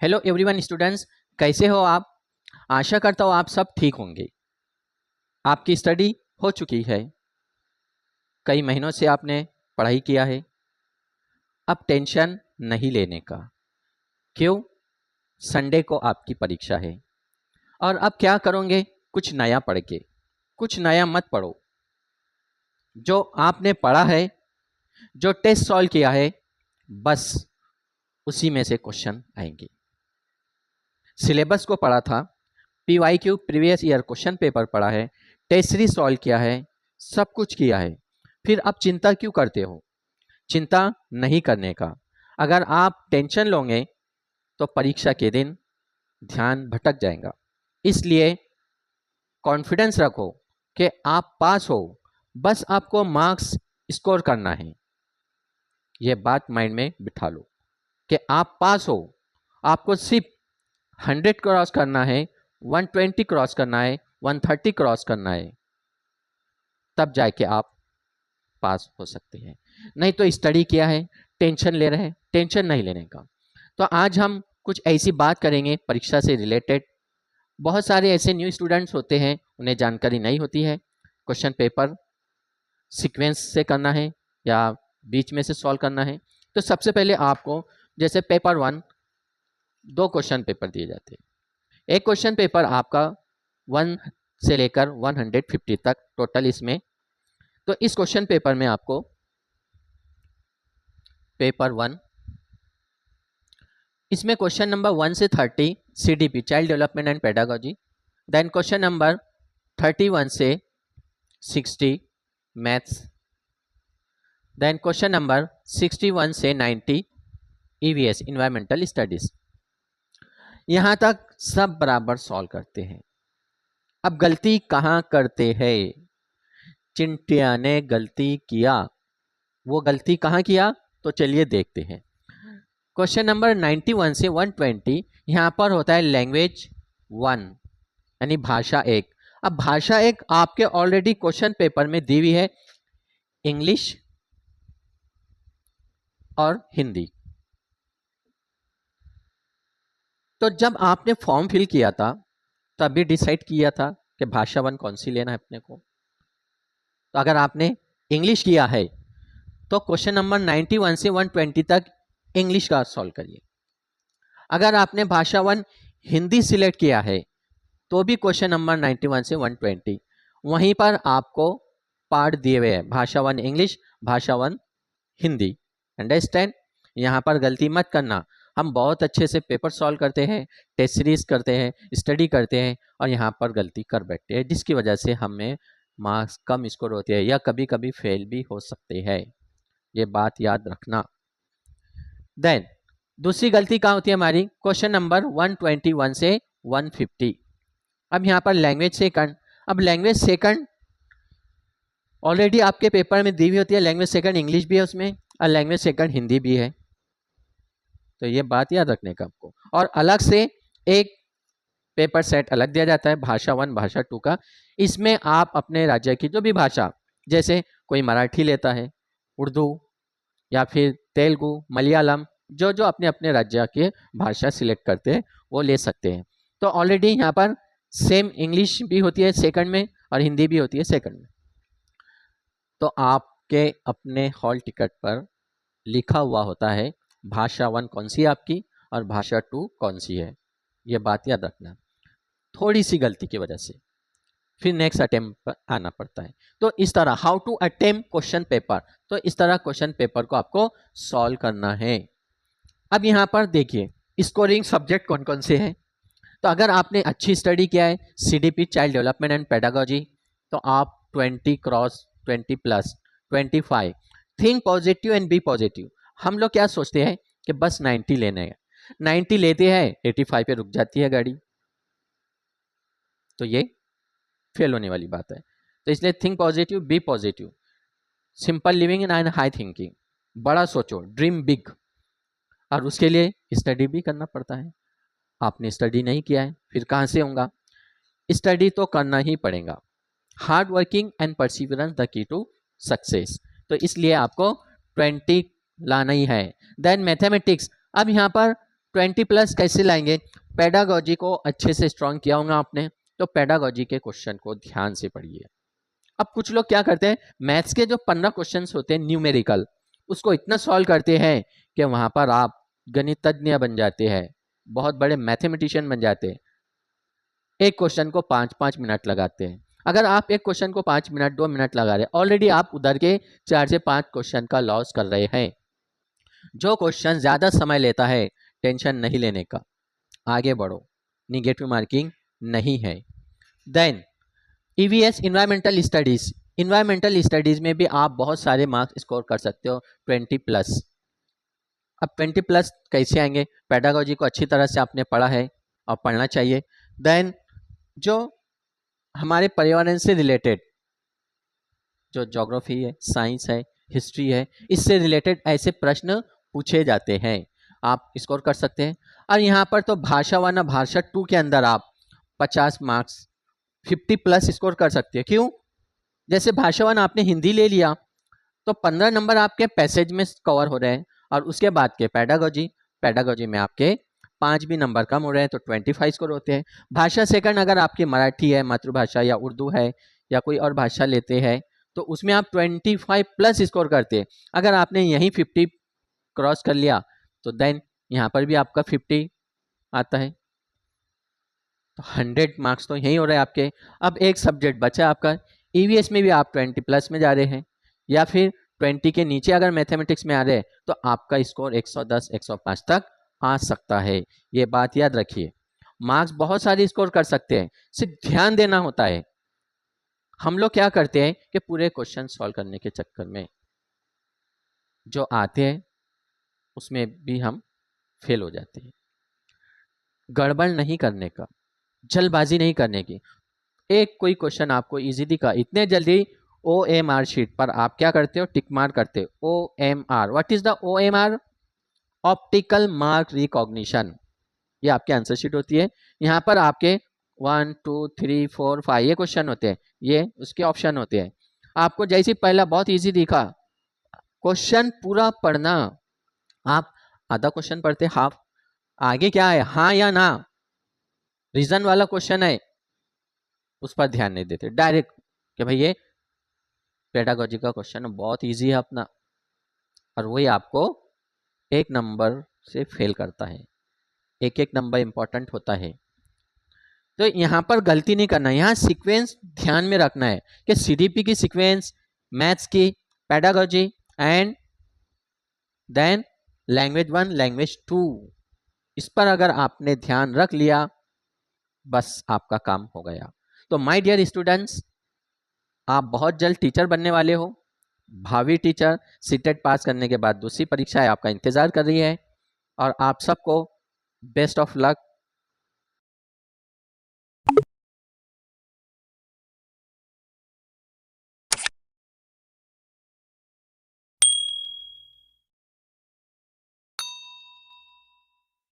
Hello everyone students, कैसे हो आप। आशा करता हूँ आप सब ठीक होंगे। आपकी स्टडी हो चुकी है, कई महीनों से आपने पढ़ाई किया है। अब टेंशन नहीं लेने का। क्यों? संडे को आपकी परीक्षा है और अब क्या करोगे? कुछ नया पढ़ के। कुछ नया मत पढ़ो। जो आपने पढ़ा है, जो टेस्ट सॉल्व किया है, बस उसी में से क्वेश्चन आएंगे। सिलेबस को पढ़ा था, PYQ previous year question paper पढ़ा है, टेस्ट सीरीज सॉल्व किया है, सब कुछ किया है। फिर अब चिंता क्यों करते हो? चिंता नहीं करने का। अगर आप टेंशन लोगे तो परीक्षा के दिन ध्यान भटक जाएगा। इसलिए कॉन्फिडेंस रखो कि आप पास हो। बस आपको मार्क्स स्कोर करना है। यह बात माइंड में बिठा लो कि आप पास हो। आपको सिर्फ 100 क्रॉस करना है, 120 क्रॉस करना है, 130 क्रॉस करना है, तब जाके आप पास हो सकते हैं। नहीं तो स्टडी किया है, टेंशन ले रहे हैं, टेंशन नहीं लेने का। तो आज हम कुछ ऐसी बात करेंगे परीक्षा से रिलेटेड। बहुत सारे ऐसे न्यू स्टूडेंट्स होते हैं, उन्हें जानकारी नहीं होती है क्वेश्चन पेपर सीक्वेंस से करना है या बीच में से सॉल्व करना है। तो सबसे पहले आपको जैसे पेपर 1 2 क्वेश्चन पेपर दिए जाते हैं। एक क्वेश्चन पेपर आपका 1 से लेकर 150 तक टोटल इसमें। तो इस क्वेश्चन पेपर में आपको पेपर 1, इसमें क्वेश्चन नंबर 1 से 30 CDP child development and pedagogy, then question number 31 से 60 मैथ्स, देन क्वेश्चन नंबर 61 से 90 EVS इन्वायरमेंटल स्टडीज। यहाँ तक सब बराबर सॉल्व करते हैं। अब गलती कहाँ करते हैं? चिंटिया ने गलती किया। वो गलती कहाँ किया? तो चलिए देखते हैं। क्वेश्चन नंबर 91 से 120 यहाँ पर होता है लैंग्वेज 1 यानी भाषा 1। अब भाषा 1 आपके ऑलरेडी क्वेश्चन पेपर में दी हुई है, इंग्लिश और हिंदी। तो जब आपने फॉर्म फिल किया था तभी डिसाइड किया था कि भाषा 1 कौन सी लेना है अपने को। तो अगर आपने इंग्लिश किया है तो क्वेश्चन नंबर 91 से 120 तक इंग्लिश का सॉल्व करिए। अगर आपने भाषा 1 हिंदी सिलेक्ट किया है तो भी क्वेश्चन नंबर 91 से 120 वहीं पर आपको पार्ट दिए हुए हैं, भाषा 1 इंग्लिश, भाषा 1 हिंदी। अंडरस्टैंड? यहाँ पर गलती मत करना। हम बहुत अच्छे से पेपर सॉल्व करते हैं, टेस्ट सीरीज करते हैं, स्टडी करते हैं और यहाँ पर गलती कर बैठते हैं, जिसकी वजह से हमें मार्क्स कम स्कोर होते हैं या कभी कभी फेल भी हो सकते हैं। ये बात याद रखना। देन दूसरी गलती कहाँ होती है हमारी? क्वेश्चन नंबर 121 से 150। अब यहाँ पर लैंग्वेज सेकंड। अब लैंग्वेज सेकंड ऑलरेडी आपके पेपर में दी हुई होती है। लैंग्वेज सेकंड इंग्लिश भी है उसमें और लैंग्वेज सेकंड हिंदी भी है। तो ये बात याद रखने का आपको। और अलग से एक पेपर सेट अलग दिया जाता है, भाषा 1 भाषा 2 का। इसमें आप अपने राज्य की जो भी भाषा, जैसे कोई मराठी लेता है, उर्दू या फिर तेलुगु, मलयालम, जो जो अपने अपने राज्य के भाषा सिलेक्ट करते हैं वो ले सकते हैं। तो ऑलरेडी यहाँ पर सेम इंग्लिश भी होती है सेकंड में और हिंदी भी होती है सेकंड में। तो आपके अपने हॉल टिकट पर लिखा हुआ होता है भाषा 1 कौन सी है आपकी और भाषा 2 कौन सी है। ये बात याद रखना। थोड़ी सी गलती की वजह से फिर नेक्स्ट अटेम्प्ट पर आना पड़ता है। तो इस तरह how to attempt question paper, तो इस तरह क्वेश्चन पेपर को आपको सॉल्व करना है। अब यहाँ पर देखिए स्कोरिंग सब्जेक्ट कौन कौन से हैं। तो अगर आपने अच्छी स्टडी किया है CDP child development and pedagogy, तो आप 20 cross 20 plus 25। Think positive and be positive. हम लोग क्या सोचते हैं कि बस 90 लेने हैं, 90 लेते हैं 85 पे रुक जाती है गाड़ी, तो ये फेल होने वाली बात है। तो इसलिए think positive, be positive, simple living and high thinking. बड़ा सोचो, ड्रीम बिग। और उसके लिए स्टडी भी करना पड़ता है। आपने स्टडी नहीं किया है फिर कहाँ से होगा? स्टडी तो करना ही पड़ेगा। Hard working and perseverance the key to success. तो इसलिए आपको 20 लाना ही है। Then mathematics. अब यहाँ पर 20+ कैसे लाएंगे? पेडागोजी को अच्छे से स्ट्रॉन्ग किया होगा आपने, तो पेडागोजी के क्वेश्चन को ध्यान से पढ़िए। अब कुछ लोग क्या करते हैं, मैथ्स के जो 15 क्वेश्चंस होते हैं न्यूमेरिकल, उसको इतना सॉल्व करते हैं कि वहां पर आप गणितज्ञ बन जाते हैं, बहुत बड़े मैथमेटिशियन बन जाते हैं। एक क्वेश्चन को 5-5 मिनट लगाते हैं। अगर आप एक क्वेश्चन को 5 मिनट 2 मिनट लगा रहे, ऑलरेडी आप उधर के 4 से 5 क्वेश्चन का लॉस कर रहे हैं। जो क्वेश्चन ज्यादा समय लेता है, टेंशन नहीं लेने का, आगे बढ़ो, निगेटिव मार्किंग नहीं है। Then EVS environmental studies, environmental studies में भी आप बहुत सारे मार्क्स स्कोर कर सकते हो 20+। अब 20+ कैसे आएंगे? पेडागोजी को अच्छी तरह से आपने पढ़ा है और पढ़ना चाहिए। देन जो हमारे पर्यावरण से रिलेटेड जो ज्योग्राफी है, साइंस है, हिस्ट्री है, इससे रिलेटेड ऐसे प्रश्न पूछे जाते हैं, आप स्कोर कर सकते हैं। और यहाँ पर तो भाषा 1 और भाषा 2 के अंदर आप 50 मार्क्स 50+ स्कोर कर सकते हैं। क्यों? जैसे भाषा 1 आपने हिंदी ले लिया तो 15 नंबर आपके पैसेज में कवर हो रहे हैं, और उसके बाद के पेडागोजी में आपके 5 भी नंबर कम हो रहे हैं, तो 25 स्कोर होते हैं। भाषा सेकंड अगर आपकी मराठी है, मातृभाषा, या उर्दू है, या कोई और भाषा लेते हैं, तो उसमें आप 25+ स्कोर करते हैं। अगर आपने यहीं 50 क्रॉस कर लिया तो देन यहाँ पर भी आपका 50 आता है, तो 100 मार्क्स तो यही हो रहे हैं आपके। अब एक सब्जेक्ट बचा आपका, ईवीएस में भी आप 20+ में जा रहे हैं, या फिर 20 के नीचे अगर मैथमेटिक्स में आ रहे हैं, तो आपका स्कोर 110 105 तक आ सकता है। ये बात याद रखिए, मार्क्स बहुत सारे स्कोर कर सकते हैं, सिर्फ ध्यान देना होता है। हम लोग क्या करते हैं कि पूरे क्वेश्चन सॉल्व करने के चक्कर में जो आते हैं उसमें भी हम फेल हो जाते हैं। गड़बड़ नहीं करने का, जल्दबाजी नहीं करने की। एक कोई क्वेश्चन आपको इजी दिखा, इतने जल्दी OMR शीट पर आप क्या करते हो? टिक मार्क करते हो। OMR, what is the OMR? Optical mark recognition. ये आपके आंसर शीट होती है। यहाँ पर आपके 1 2 3 4 5 ये क्वेश्चन होते हैं, ये उसके ऑप्शन होते हैं। आपको जैसे पहला बहुत इजी दिखा, क्वेश्चन पूरा पढ़ना। आप आधा क्वेश्चन पढ़ते, हाफ, आगे क्या है, हाँ या ना, रीजन वाला क्वेश्चन है, उस पर ध्यान नहीं देते, डायरेक्ट कि भाई ये पेडागोजी का क्वेश्चन बहुत इजी है अपना, और वही आपको 1 नंबर से फेल करता है। एक एक नंबर इंपॉर्टेंट होता है, तो यहाँ पर गलती नहीं करना है। यहाँ सीक्वेंस ध्यान में रखना है कि CDP की सीक्वेंस, मैथ्स की, pedagogy, and then language 1 language 2, इस पर अगर आपने ध्यान रख लिया, बस आपका काम हो गया। तो माय डियर स्टूडेंट्स, आप बहुत जल्द टीचर बनने वाले हो, भावी टीचर। सीटेट पास करने के बाद दूसरी परीक्षा आपका इंतजार कर रही है, और आप सबको बेस्ट ऑफ लक।